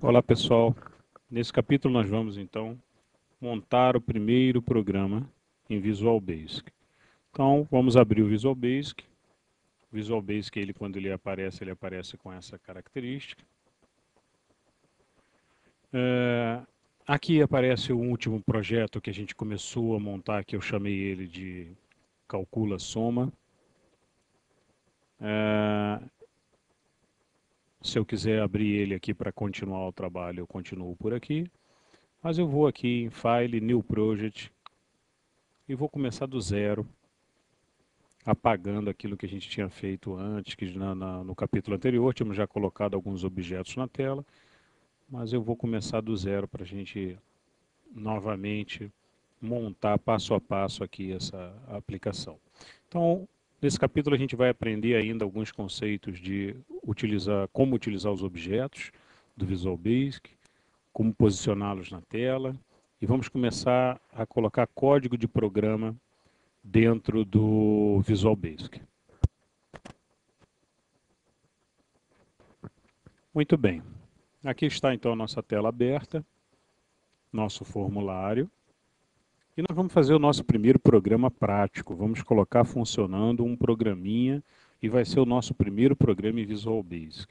Olá pessoal, nesse capítulo nós vamos então montar o primeiro programa em Visual Basic. Então vamos abrir o Visual Basic. O Visual Basic, quando ele aparece com essa característica. É, Aqui aparece o último projeto que a gente começou a montar, que eu chamei ele de Calcula Soma. É, Se eu quiser abrir ele aqui para continuar o trabalho, eu continuo por aqui. Mas eu vou aqui em File, New Project, e vou começar do zero, apagando aquilo que a gente tinha feito antes, que no capítulo anterior tínhamos já colocado alguns objetos na tela, mas eu vou começar do zero para a gente novamente montar passo a passo aqui essa aplicação. Então, nesse capítulo a gente vai aprender ainda alguns conceitos de como utilizar os objetos do Visual Basic, como posicioná-los na tela, e vamos começar a colocar código de programa dentro do Visual Basic. Muito bem. Aqui está então a nossa tela aberta, nosso formulário. E nós vamos fazer o nosso primeiro programa prático. Vamos colocar funcionando um programinha e vai ser o nosso primeiro programa em Visual Basic.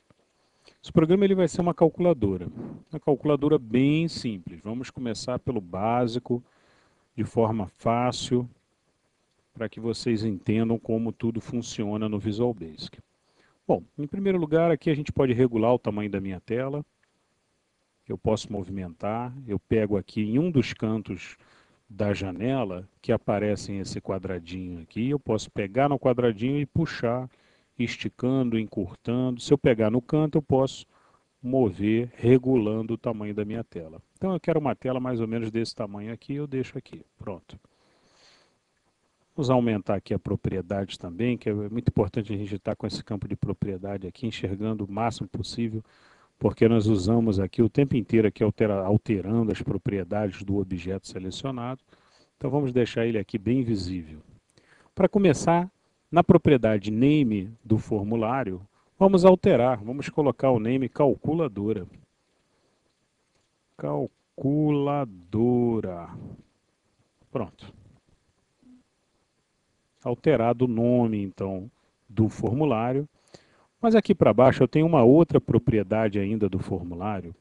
Esse programa ele vai ser uma calculadora bem simples. Vamos começar pelo básico, de forma fácil, para que vocês entendam como tudo funciona no Visual Basic. Bom, em primeiro lugar, aqui a gente pode regular o tamanho da minha tela. Eu posso movimentar, eu pego aqui em um dos cantos da janela que aparecem esse quadradinho aqui, eu posso pegar no quadradinho e puxar, esticando, encurtando. Se eu pegar no canto, eu posso mover, regulando o tamanho da minha tela. Então eu quero uma tela mais ou menos desse tamanho aqui, eu deixo aqui, pronto. Vamos aumentar aqui a propriedade também, que é muito importante a gente estar com esse campo de propriedade aqui, enxergando o máximo possível, porque nós usamos aqui o tempo inteiro aqui alterando as propriedades do objeto selecionado. Então vamos deixar ele aqui bem visível. Para começar, na propriedade name do formulário, vamos alterar, vamos colocar o name calculadora. Calculadora. Pronto. Alterado o nome, então, do formulário. Mas aqui para baixo eu tenho uma outra propriedade ainda do formulário,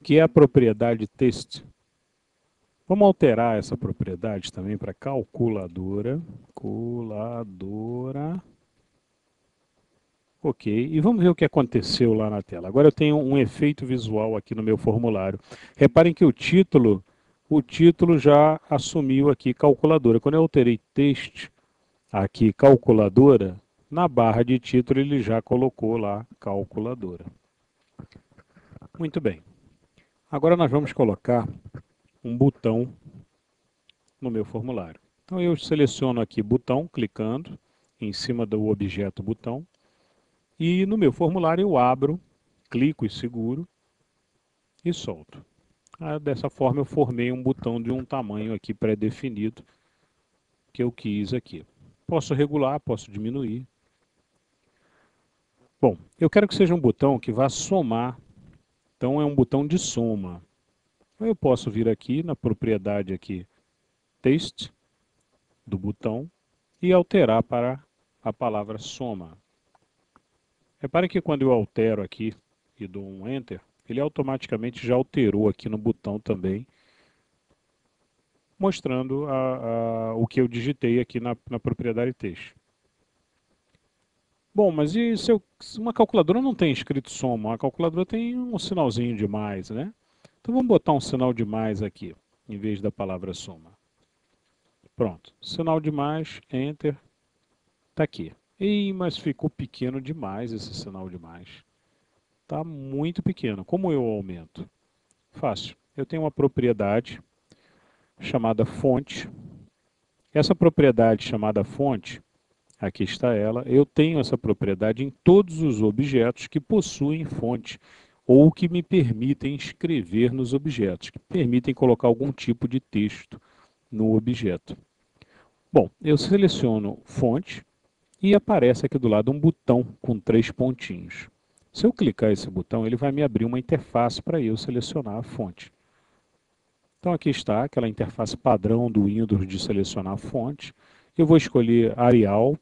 que é a propriedade text. Vamos alterar essa propriedade também para calculadora. Calculadora. Ok, e vamos ver o que aconteceu lá na tela. Agora eu tenho um efeito visual aqui no meu formulário. Reparem que o título já assumiu aqui calculadora. Quando eu alterei text aqui calculadora, na barra de título ele já colocou lá calculadora. Muito bem. Agora nós vamos colocar um botão no meu formulário. Então eu seleciono aqui botão, clicando em cima do objeto botão, e no meu formulário eu abro, clico e seguro e solto. Dessa forma eu formei um botão de um tamanho aqui pré-definido que eu quis aqui. Posso regular, posso diminuir. Bom, eu quero que seja um botão que vá somar, então é um botão de soma. Eu posso vir aqui na propriedade aqui, Text, do botão, e alterar para a palavra soma. Repare que quando eu altero aqui e dou um Enter, ele automaticamente já alterou aqui no botão também, mostrando o que eu digitei aqui na propriedade text. Bom, mas e se uma calculadora não tem escrito soma? A calculadora tem um sinalzinho de mais, né? Então vamos botar um sinal de mais aqui, em vez da palavra soma. Pronto, sinal de mais, Enter, está aqui. Ih, mas ficou pequeno demais esse sinal de mais. Está muito pequeno. Como eu aumento? Fácil. Eu tenho uma propriedade chamada fonte. Essa propriedade chamada fonte, aqui está ela, eu tenho essa propriedade em todos os objetos que possuem fonte ou que me permitem escrever nos objetos, que permitem colocar algum tipo de texto no objeto. Bom, eu seleciono fonte e aparece aqui do lado um botão com 3 pontinhos. Se eu clicar esse botão, ele vai me abrir uma interface para eu selecionar a fonte. Então aqui está aquela interface padrão do Windows de selecionar a fonte. Eu vou escolher Arial,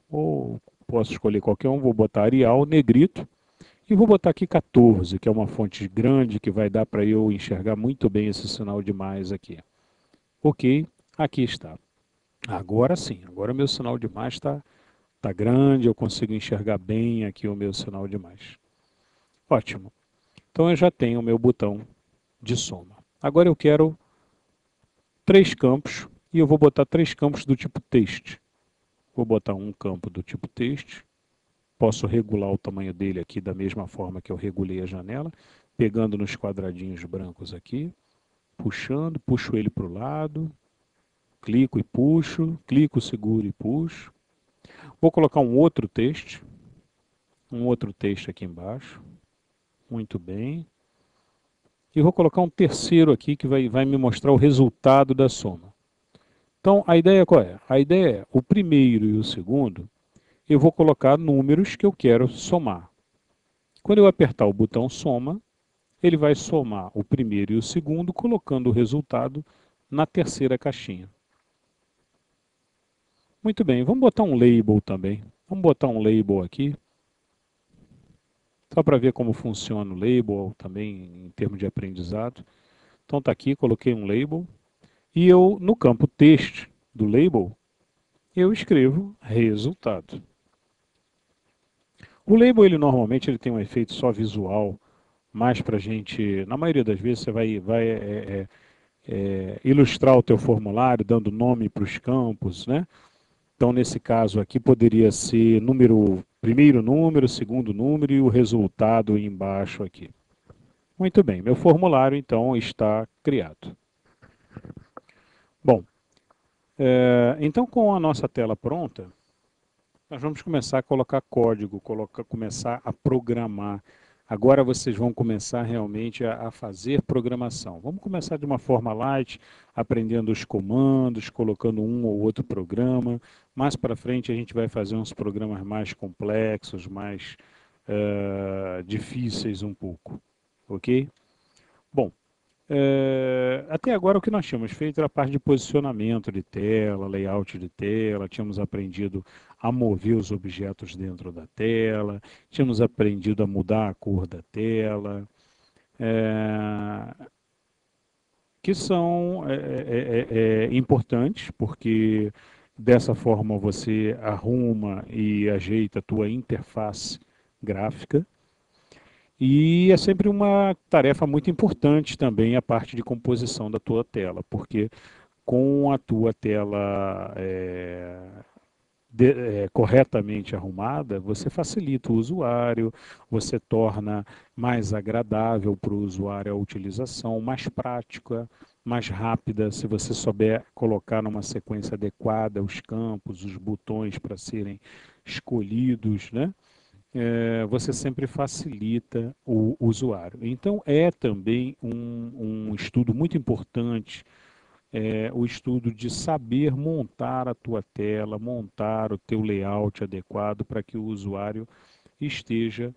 ou posso escolher qualquer um, vou botar Arial, negrito, e vou botar aqui 14, que é uma fonte grande que vai dar para eu enxergar muito bem esse sinal de mais aqui. Ok, aqui está. Agora sim, agora meu sinal de mais está grande, eu consigo enxergar bem aqui o meu sinal de mais. Ótimo. Então eu já tenho o meu botão de soma. Agora eu quero 3 campos e eu vou botar 3 campos do tipo text. Vou botar um campo do tipo text. Posso regular o tamanho dele aqui da mesma forma que eu regulei a janela, pegando nos quadradinhos brancos aqui, puxando, puxo ele para o lado, clico e puxo, clico, seguro e puxo. Vou colocar um outro texto aqui embaixo. Muito bem. E vou colocar um terceiro aqui que vai me mostrar o resultado da soma. Então, a ideia qual é? A ideia é, o primeiro e o segundo, eu vou colocar números que eu quero somar. Quando eu apertar o botão soma, ele vai somar o primeiro e o segundo, colocando o resultado na terceira caixinha. Muito bem, vamos botar um label também. Vamos botar um label aqui, só para ver como funciona o label também em termos de aprendizado. Então está aqui, coloquei um label. E eu, no campo text do label, eu escrevo resultado. O label, ele normalmente ele tem um efeito só visual, mais para a gente, na maioria das vezes, você vai ilustrar o teu formulário, dando nome para os campos, né? Então, nesse caso aqui, poderia ser primeiro número, segundo número e o resultado embaixo aqui. Muito bem, meu formulário, então, está criado. Bom, então, com a nossa tela pronta, nós vamos começar a colocar código, começar a programar. Agora vocês vão começar realmente a fazer programação. Vamos começar de uma forma light, aprendendo os comandos, colocando um ou outro programa. Mais para frente a gente vai fazer uns programas mais complexos, mais difíceis um pouco. Ok? Bom, até agora o que nós tínhamos feito era a parte de posicionamento de tela, layout de tela, tínhamos aprendido a mover os objetos dentro da tela, tínhamos aprendido a mudar a cor da tela, que são importantes, porque dessa forma você arruma e ajeita a tua interface gráfica. E é sempre uma tarefa muito importante também a parte de composição da tua tela, porque com a tua tela corretamente arrumada, você facilita o usuário, você torna mais agradável para o usuário a utilização, mais prática, mais rápida, se você souber colocar numa sequência adequada os campos, os botões para serem escolhidos, né? Você sempre facilita o usuário. Então, é também um estudo muito importante, o estudo de saber montar a tua tela, montar o teu layout adequado para que o usuário esteja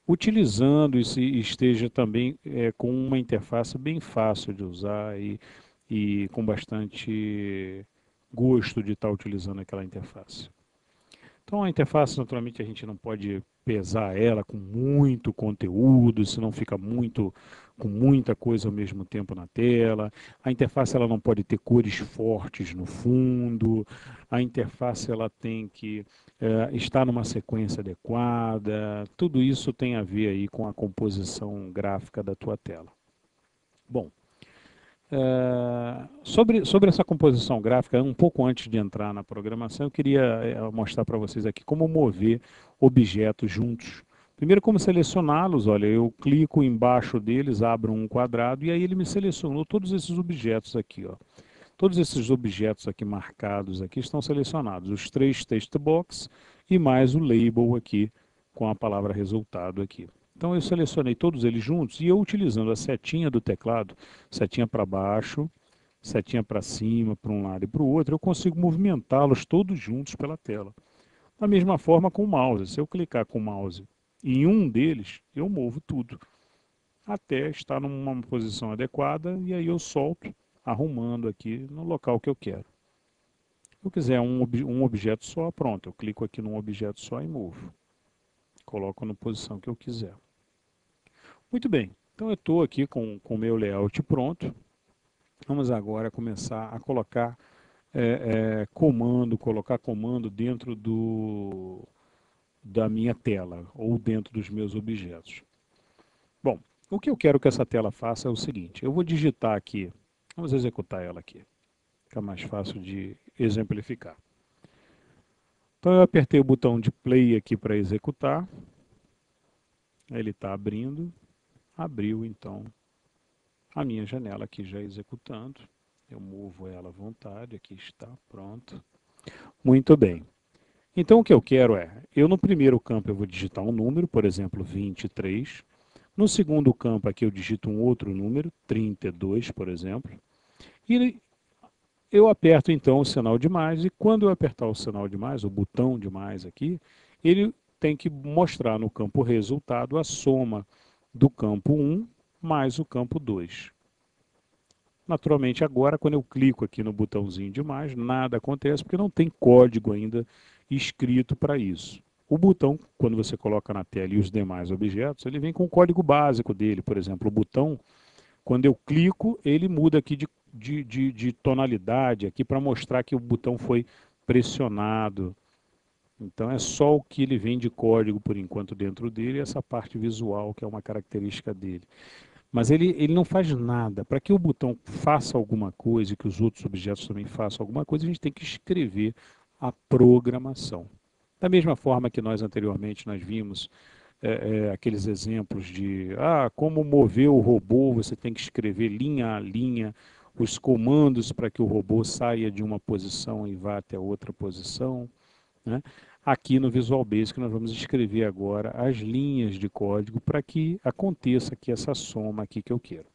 utilizando e esteja também com uma interface bem fácil de usar e com bastante gosto de estar utilizando aquela interface. Então a interface, naturalmente, a gente não pode pesar ela com muito conteúdo, senão fica com muita coisa ao mesmo tempo na tela. A interface ela não pode ter cores fortes no fundo. A interface ela tem que estar numa sequência adequada. Tudo isso tem a ver aí com a composição gráfica da tua tela. Bom, sobre essa composição gráfica, um pouco antes de entrar na programação, eu queria mostrar para vocês aqui como mover objetos juntos. Primeiro, como selecioná-los. Olha, eu clico embaixo deles, abro um quadrado e aí ele me selecionou todos esses objetos aqui. Ó. Todos esses objetos aqui marcados aqui estão selecionados. Os 3 text box e mais o label aqui com a palavra resultado aqui. Então eu selecionei todos eles juntos e eu utilizando a setinha do teclado, setinha para baixo, setinha para cima, para um lado e para o outro, eu consigo movimentá-los todos juntos pela tela. Da mesma forma com o mouse. Se eu clicar com o mouse em um deles, eu movo tudo, até estar numa posição adequada, e aí eu solto, arrumando aqui no local que eu quero. Se eu quiser um objeto só, pronto, eu clico aqui num objeto só e movo. Coloco na posição que eu quiser. Muito bem, então eu estou aqui com o meu layout pronto. Vamos agora começar a colocar colocar comando dentro da minha tela, ou dentro dos meus objetos. Bom, o que eu quero que essa tela faça é o seguinte, eu vou digitar aqui, vamos executar ela aqui, fica mais fácil de exemplificar. Então eu apertei o botão de play aqui para executar, ele está abrindo, abriu então a minha janela aqui já executando, eu movo ela à vontade, aqui está, pronto. Muito bem. Então o que eu quero eu no primeiro campo eu vou digitar um número, por exemplo 23, no segundo campo aqui eu digito um outro número, 32 por exemplo, e eu aperto então o sinal de mais, e quando eu apertar o sinal de mais, o botão de mais aqui, ele tem que mostrar no campo resultado a soma do campo 1 mais o campo 2. Naturalmente agora, quando eu clico aqui no botãozinho de mais, nada acontece porque não tem código ainda escrito para isso. O botão, quando você coloca na tela e os demais objetos, ele vem com o código básico dele. Por exemplo, o botão, quando eu clico, ele muda aqui de tonalidade aqui para mostrar que o botão foi pressionado. Então é só o que ele vem de código por enquanto dentro dele, essa parte visual que é uma característica dele. Mas ele não faz nada. Para que o botão faça alguma coisa e que os outros objetos também façam alguma coisa, a gente tem que escrever a programação. Da mesma forma que nós anteriormente nós vimos aqueles exemplos de como mover o robô, você tem que escrever linha a linha, os comandos para que o robô saia de uma posição e vá até outra posição, né? Aqui no Visual Basic nós vamos escrever agora as linhas de código para que aconteça aqui essa soma aqui que eu quero.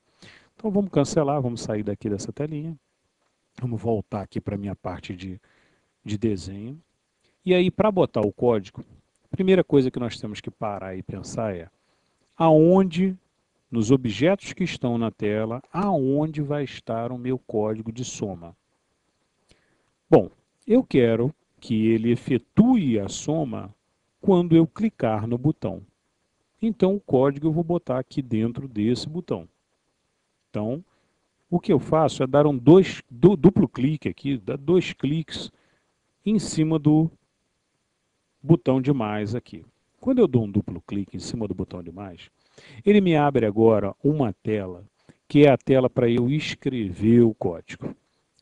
Então vamos cancelar, vamos sair daqui dessa telinha, vamos voltar aqui para a minha parte de desenho. E aí para botar o código, a primeira coisa que nós temos que parar e pensar aonde, nos objetos que estão na tela, aonde vai estar o meu código de soma. Bom, eu quero que ele efetue a soma quando eu clicar no botão. Então o código eu vou botar aqui dentro desse botão. Então, o que eu faço é dar duplo clique aqui, dar 2 cliques em cima do botão de mais aqui. Quando eu dou um duplo clique em cima do botão de mais, ele me abre agora uma tela, que é a tela para eu escrever o código.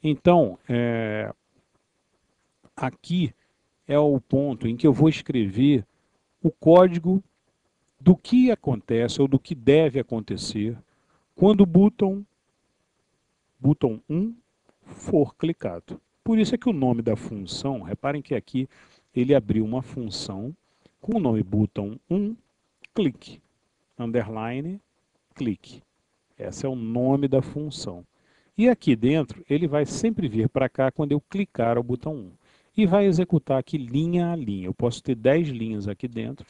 Então, aqui é o ponto em que eu vou escrever o código do que acontece ou do que deve acontecer quando o botão 1 for clicado. Por isso é que o nome da função, reparem que aqui ele abriu uma função com o nome botão 1, clique, underline, clique. Esse é o nome da função. E aqui dentro, ele vai sempre vir para cá quando eu clicar o botão 1. E vai executar aqui linha a linha. Eu posso ter 10 linhas aqui dentro,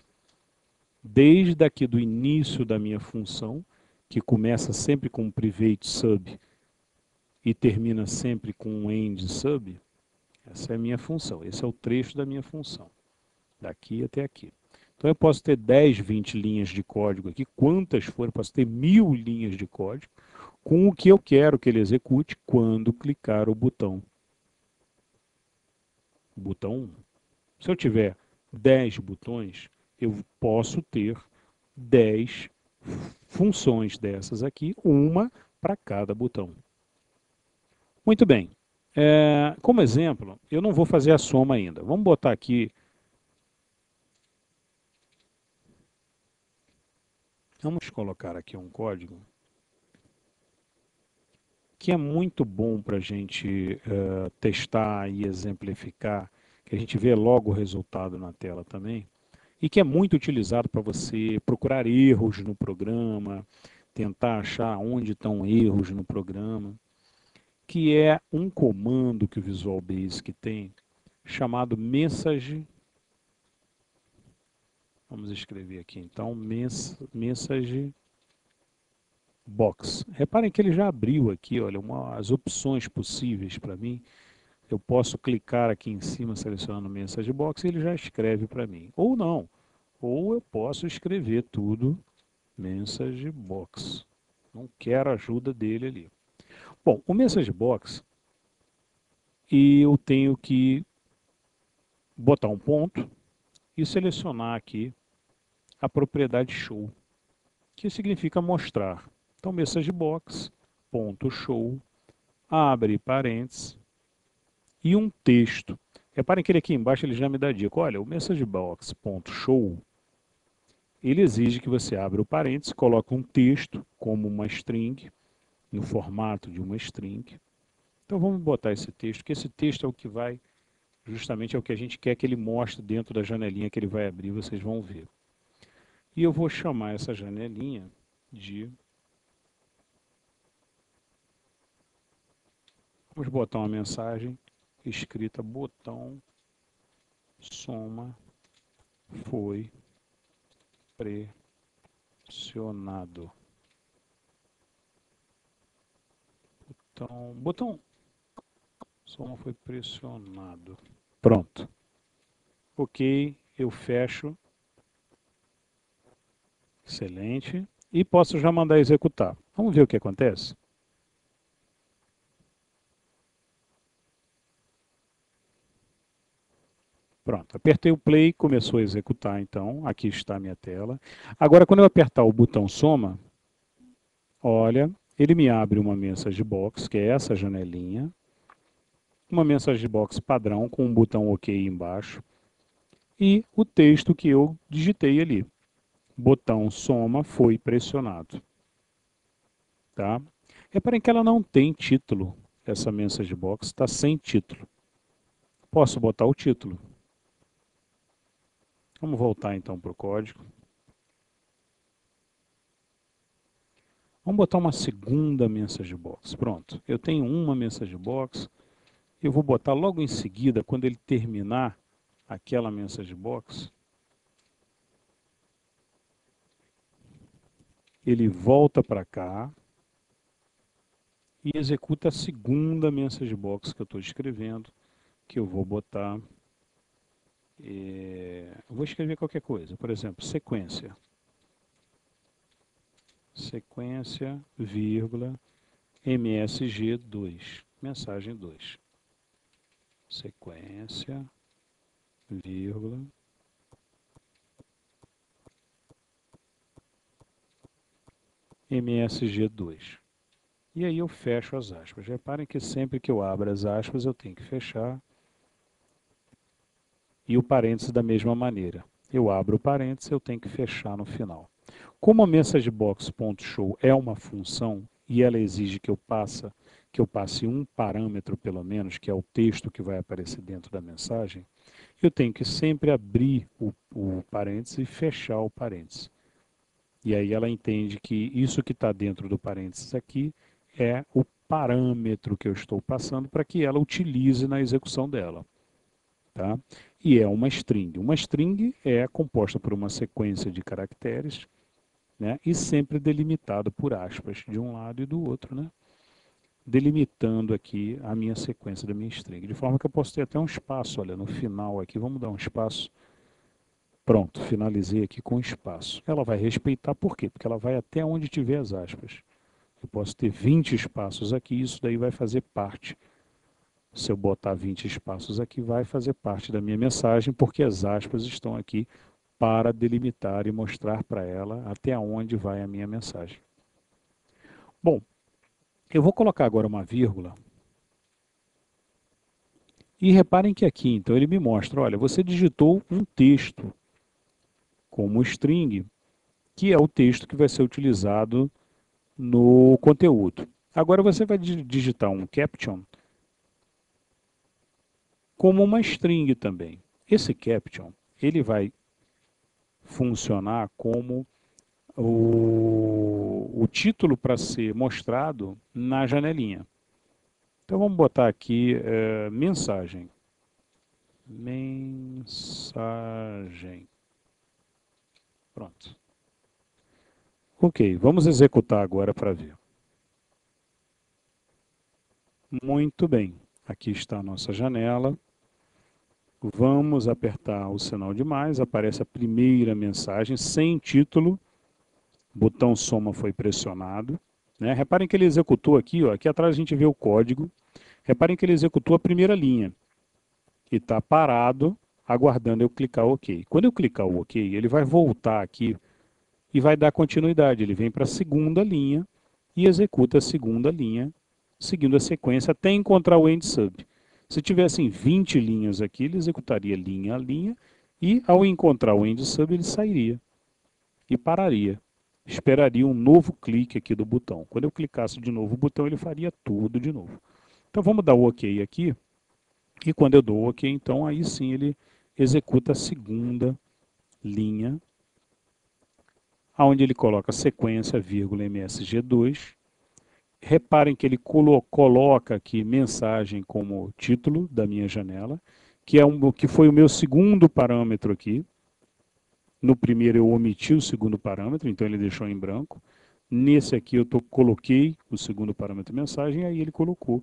desde aqui do início da minha função, que começa sempre com um private sub e termina sempre com um end sub. Essa é a minha função, esse é o trecho da minha função, daqui até aqui. Então eu posso ter 10, 20 linhas de código aqui, quantas for, eu posso ter 1000 linhas de código, com o que eu quero que ele execute quando clicar o botão 1. Se eu tiver 10 botões, eu posso ter 10 funções dessas aqui, uma para cada botão. Muito bem. Como exemplo, eu não vou fazer a soma ainda. Vamos botar aqui. Vamos colocar aqui um código que é muito bom para a gente testar e exemplificar, que a gente vê logo o resultado na tela também, e que é muito utilizado para você procurar erros no programa, tentar achar onde estão erros no programa, que é um comando que o Visual Basic tem, chamado message Vamos escrever aqui então, message box. Reparem que ele já abriu aqui, olha, as opções possíveis para mim. Eu posso clicar aqui em cima selecionando message box e ele já escreve para mim. Ou não, ou eu posso escrever tudo message box. Não quero a ajuda dele ali. Bom, o message box, eu tenho que botar um ponto e selecionar aqui a propriedade show, que significa mostrar. Então, message box, ponto show, abre parênteses e um texto. Reparem que ele aqui embaixo ele já me dá dica. Olha, o message box, ponto show, ele exige que você abra o parênteses, coloque um texto como uma string, no formato de uma string. Então vamos botar esse texto, que esse texto é o que vai, justamente é o que a gente quer que ele mostre dentro da janelinha que ele vai abrir, vocês vão ver. E eu vou chamar essa janelinha de... Vamos botar uma mensagem escrita botão soma foi pressionado. Botão soma foi pressionado. Pronto. Ok, eu fecho. Excelente. E posso já mandar executar. Vamos ver o que acontece? Pronto, apertei o play, começou a executar então, aqui está a minha tela. Agora quando eu apertar o botão soma, olha, ele me abre uma message box, que é essa janelinha, uma message box padrão com um botão OK embaixo, e o texto que eu digitei ali. Botão soma foi pressionado. Tá? Reparem que ela não tem título, essa message box está sem título. Posso botar o título. Vamos voltar então para o código. Vamos botar uma segunda message box. Pronto, eu tenho uma message box. Eu vou botar logo em seguida, quando ele terminar aquela message box, ele volta para cá e executa a segunda message box que eu estou escrevendo, que eu vou botar... eu vou escrever qualquer coisa, por exemplo, sequência. Sequência, vírgula, MSG2, mensagem 2. Sequência, vírgula, MSG2. E aí eu fecho as aspas. Reparem que sempre que eu abro as aspas eu tenho que fechar. E o parênteses da mesma maneira. Eu abro o parênteses, eu tenho que fechar no final. Como a MessageBox.show é uma função e ela exige que eu passe um parâmetro pelo menos, que é o texto que vai aparecer dentro da mensagem, eu tenho que sempre abrir o parênteses e fechar o parênteses. E aí ela entende que isso que está dentro do parênteses aqui é o parâmetro que eu estou passando para que ela utilize na execução dela. Tá? E é uma string. Uma string é composta por uma sequência de caracteres, né? E sempre delimitado por aspas de um lado e do outro, né? Delimitando aqui a minha sequência da minha string. De forma que eu posso ter até um espaço, olha, no final aqui, vamos dar um espaço. Pronto, finalizei aqui com espaço. Ela vai respeitar, por quê? Porque ela vai até onde tiver as aspas. Eu posso ter 20 espaços aqui, isso daí vai fazer parte. Se eu botar 20 espaços aqui, vai fazer parte da minha mensagem, porque as aspas estão aqui para delimitar e mostrar para ela até onde vai a minha mensagem. Bom, eu vou colocar agora uma vírgula. E reparem que aqui, então, ele me mostra, olha, você digitou um texto como string, que é o texto que vai ser utilizado no conteúdo. Agora você vai digitar um caption como uma string também. Esse caption, ele vai funcionar como o título para ser mostrado na janelinha. Então vamos botar aqui mensagem. Mensagem. Pronto. Ok, vamos executar agora para ver. Muito bem, aqui está a nossa janela. Vamos apertar o sinal de mais, aparece a primeira mensagem sem título, botão soma foi pressionado. Né? Reparem que ele executou aqui, ó, aqui atrás a gente vê o código. Reparem que ele executou a primeira linha e está parado, aguardando eu clicar OK. Quando eu clicar o OK, ele vai voltar aqui e vai dar continuidade. Ele vem para a segunda linha e executa a segunda linha, seguindo a sequência até encontrar o end sub. Se tivessem 20 linhas aqui, ele executaria linha a linha e ao encontrar o end sub ele sairia e pararia. Esperaria um novo clique aqui do botão. Quando eu clicasse de novo o botão, ele faria tudo de novo. Então vamos dar o OK aqui. E quando eu dou OK, então aí sim ele executa a segunda linha, onde ele coloca sequência, vírgula, MSG2. Reparem que ele coloca aqui mensagem como título da minha janela, que foi o meu segundo parâmetro aqui. No primeiro eu omiti o segundo parâmetro, então ele deixou em branco. Nesse aqui eu coloquei o segundo parâmetro mensagem, e aí ele colocou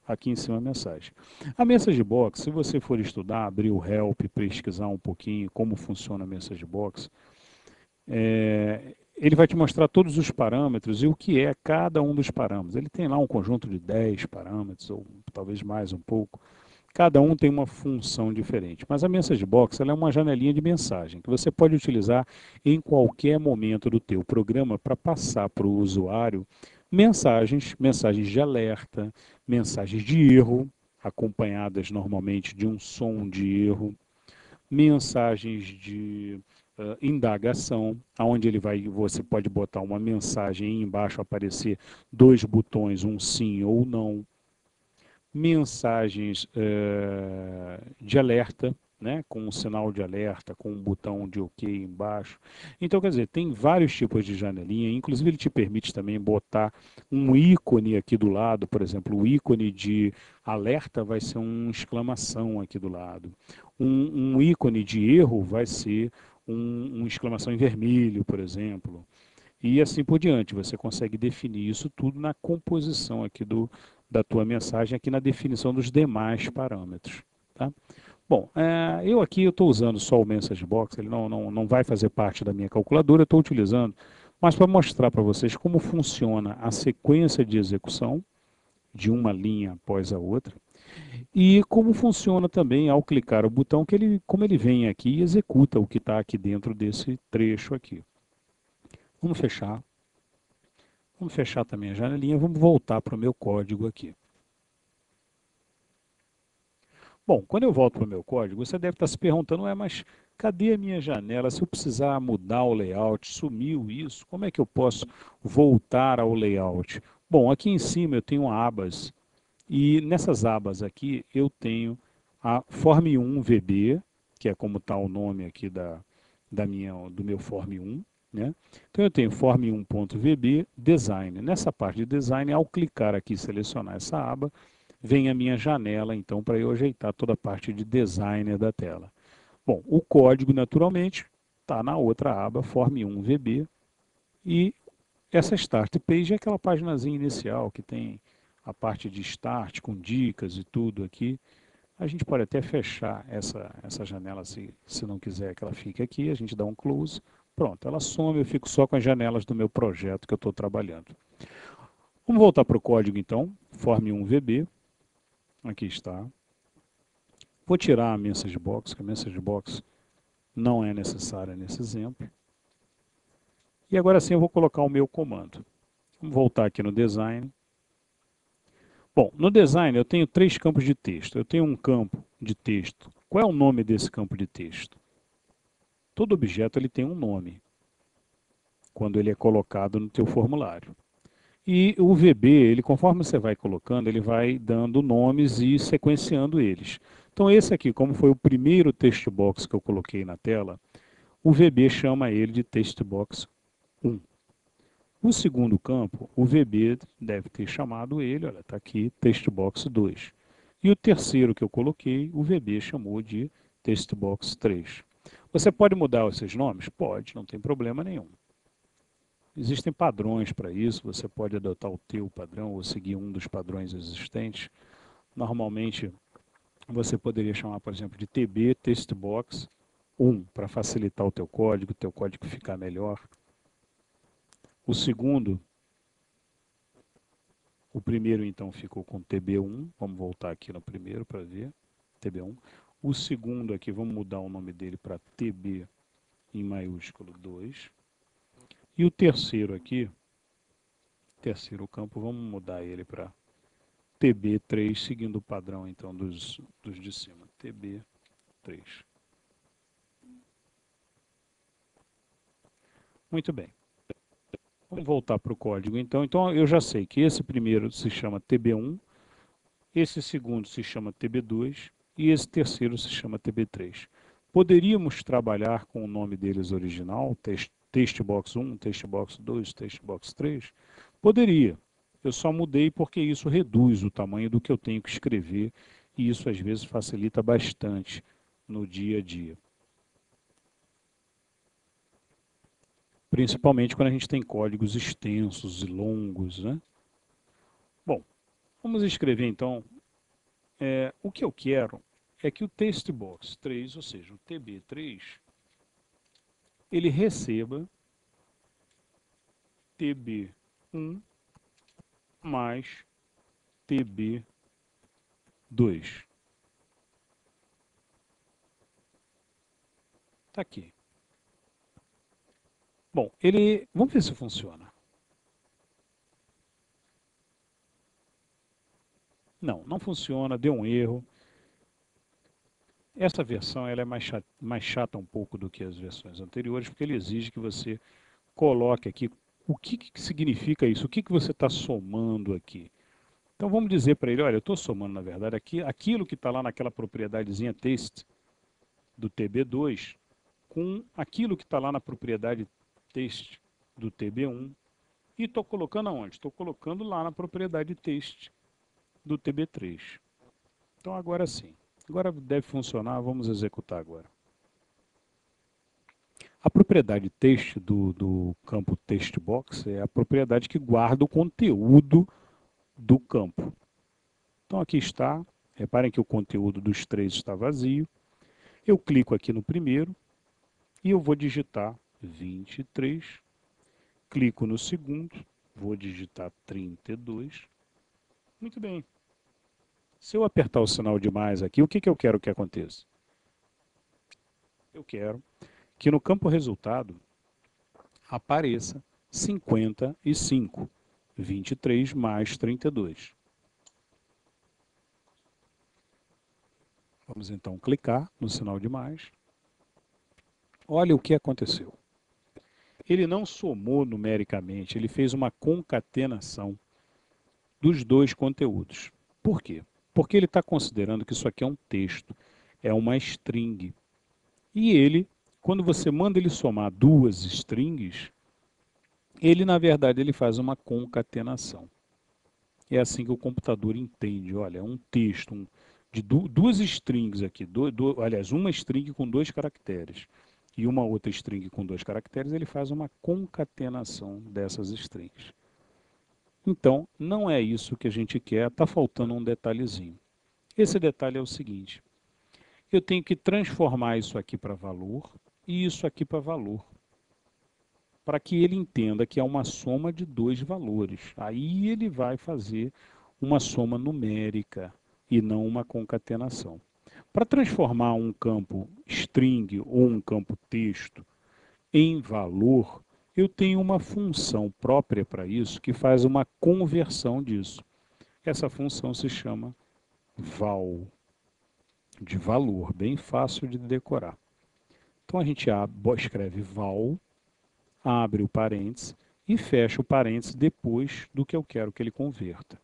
aqui em cima a mensagem. A Message Box, se você for estudar, abrir o Help, pesquisar um pouquinho como funciona a Message Box, ele vai te mostrar todos os parâmetros e o que é cada um dos parâmetros. Ele tem lá um conjunto de 10 parâmetros, ou talvez mais um pouco. Cada um tem uma função diferente. Mas a Message Box ela é uma janelinha de mensagem que você pode utilizar em qualquer momento do teu programa para passar para o usuário mensagens de alerta, mensagens de erro, acompanhadas normalmente de um som de erro, mensagens de indagação, onde você pode botar uma mensagem e embaixo aparecer dois botões, um sim ou não, mensagens de alerta, né, com um sinal de alerta, com um botão de OK embaixo. Então, quer dizer, tem vários tipos de janelinha, inclusive ele te permite também botar um ícone aqui do lado, por exemplo, o ícone de alerta vai ser uma exclamação aqui do lado. Um ícone de erro vai ser uma exclamação em vermelho, por exemplo. E assim por diante, você consegue definir isso tudo na composição aqui da tua mensagem, aqui na definição dos demais parâmetros. Tá? Bom, eu aqui estou usando só o Message Box, ele não vai fazer parte da minha calculadora, eu estou utilizando, mas para mostrar para vocês como funciona a sequência de execução de uma linha após a outra, e como funciona também ao clicar o botão, como ele vem aqui e executa o que está aqui dentro desse trecho aqui. Vamos fechar. Vamos fechar também a janelinha, vamos voltar para o meu código aqui. Bom, quando eu volto para o meu código, você deve estar se perguntando, mas cadê a minha janela? Se eu precisar mudar o layout, sumiu isso, como é que eu posso voltar ao layout? Bom, aqui em cima eu tenho abas, e nessas abas aqui eu tenho a Form 1 VB, que é como está o nome aqui do meu Form 1, né? Então eu tenho Form 1.vb, Design. Nessa parte de Design, ao clicar aqui e selecionar essa aba, vem a minha janela, então, para eu ajeitar toda a parte de Designer da tela. Bom, o código, naturalmente, está na outra aba, Form 1VB, e essa Start Page é aquela paginazinha inicial que tem a parte de Start, com dicas e tudo aqui. A gente pode até fechar essa janela se não quiser que ela fique aqui, a gente dá um close, pronto, ela some, eu fico só com as janelas do meu projeto que eu estou trabalhando. Vamos voltar para o código então, Form 1VB, aqui está. Vou tirar a Message Box, que a Message Box não é necessária nesse exemplo. E agora sim eu vou colocar o meu comando. Vamos voltar aqui no Design. Bom, no Design eu tenho 3 campos de texto. Eu tenho um campo de texto. Qual é o nome desse campo de texto? Todo objeto ele tem um nome, quando ele é colocado no teu formulário. E o VB, conforme você vai colocando, ele vai dando nomes e sequenciando eles. Então esse aqui, como foi o primeiro text box que eu coloquei na tela, o VB chama ele de text box 1. O segundo campo, o VB deve ter chamado ele, olha, está aqui, text box 2. E o terceiro que eu coloquei, o VB chamou de text box 3. Você pode mudar esses nomes? Pode, não tem problema nenhum. Existem padrões para isso, você pode adotar o teu padrão ou seguir um dos padrões existentes. Normalmente, você poderia chamar, por exemplo, de TB Textbox 1, para facilitar o teu código ficar melhor. O segundo, o primeiro então ficou com TB1, vamos voltar aqui no primeiro para ver, TB1. O segundo aqui, vamos mudar o nome dele para TB em maiúsculo 2. E o terceiro aqui, terceiro campo, vamos mudar ele para TB3, seguindo o padrão então dos de cima, TB3. Muito bem. Vamos voltar para o código então. Então eu já sei que esse primeiro se chama TB1, esse segundo se chama TB2 e esse terceiro se chama TB3. Poderíamos trabalhar com o nome deles original, Textbox 1, Textbox 2, Textbox 3? Poderia. Eu só mudei porque isso reduz o tamanho do que eu tenho que escrever e isso às vezes facilita bastante no dia a dia. Principalmente quando a gente tem códigos extensos e longos, né? Bom, vamos escrever então. O que eu quero é que o Textbox 3, ou seja, o TB3, ele receba TB1 mais TB2. Está aqui. Bom, vamos ver se funciona. Não, não funciona, deu um erro. Essa versão ela é mais chata um pouco do que as versões anteriores, porque ele exige que você coloque aqui o que significa isso, o que você está somando aqui. Então vamos dizer para ele, olha, eu estou somando na verdade aqui aquilo que está lá naquela propriedadezinha test do TB2 com aquilo que está lá na propriedade test do TB1 e estou colocando aonde? Estou colocando lá na propriedade test do TB3. Então agora sim. Agora deve funcionar, vamos executar agora. A propriedade text do campo textbox é a propriedade que guarda o conteúdo do campo. Então aqui está, reparem que o conteúdo dos três está vazio. Eu clico aqui no primeiro e eu vou digitar 23. Clico no segundo, vou digitar 32. Muito bem. Se eu apertar o sinal de mais aqui, o que eu quero que aconteça? Eu quero que no campo resultado apareça 55, 23 mais 32. Vamos então clicar no sinal de mais. Olha o que aconteceu. Ele não somou numericamente, ele fez uma concatenação dos dois conteúdos. Por quê? Porque ele está considerando que isso aqui é um texto, é uma string. E ele, quando você manda ele somar duas strings, ele na verdade ele faz uma concatenação. É assim que o computador entende, olha, é um texto de duas strings aqui, aliás, uma string com 2 caracteres e uma outra string com 2 caracteres, ele faz uma concatenação dessas strings. Então, não é isso que a gente quer, está faltando um detalhezinho. Esse detalhe é o seguinte, eu tenho que transformar isso aqui para valor e isso aqui para valor, para que ele entenda que é uma soma de dois valores. Aí ele vai fazer uma soma numérica e não uma concatenação. Para transformar um campo string ou um campo texto em valor, eu tenho uma função própria para isso que faz uma conversão disso. Essa função se chama val, de valor, bem fácil de decorar. Então a gente escreve val, abre o parênteses e fecha o parênteses depois do que eu quero que ele converta.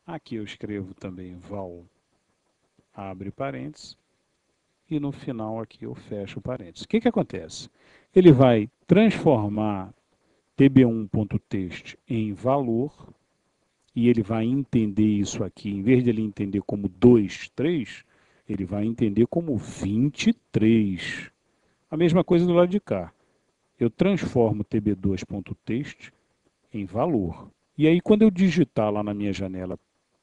Aqui eu escrevo também val, abre parênteses, e no final aqui eu fecho o parênteses. O que acontece? Ele vai transformar tb1.text em valor, e ele vai entender isso aqui, em vez de ele entender como 2, 3, Ele vai entender como 23. A mesma coisa do lado de cá. Eu transformo tb2.text em valor. E aí, quando eu digitar lá na minha janela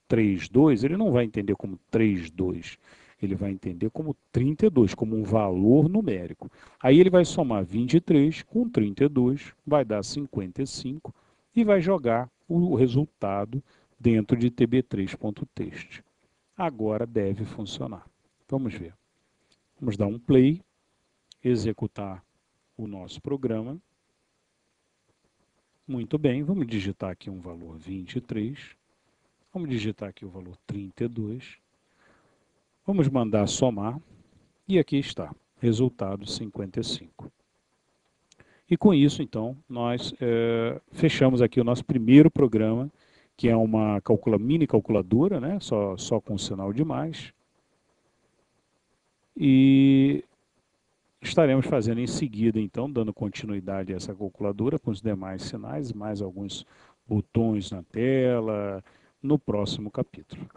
32, ele não vai entender como 32. Ele vai entender como 32, como um valor numérico. Aí ele vai somar 23 com 32, vai dar 55 e vai jogar o resultado dentro de tb3.text. Agora deve funcionar. Vamos ver. Vamos dar um play, executar o nosso programa. Muito bem, vamos digitar aqui um valor 23. Vamos digitar aqui o valor 32. Vamos mandar somar. E aqui está, resultado 55. E com isso, então, nós fechamos aqui o nosso primeiro programa, que é uma mini calculadora, né? Só com sinal de mais. E estaremos fazendo em seguida, então, dando continuidade a essa calculadora com os demais sinais, mais alguns botões na tela, no próximo capítulo.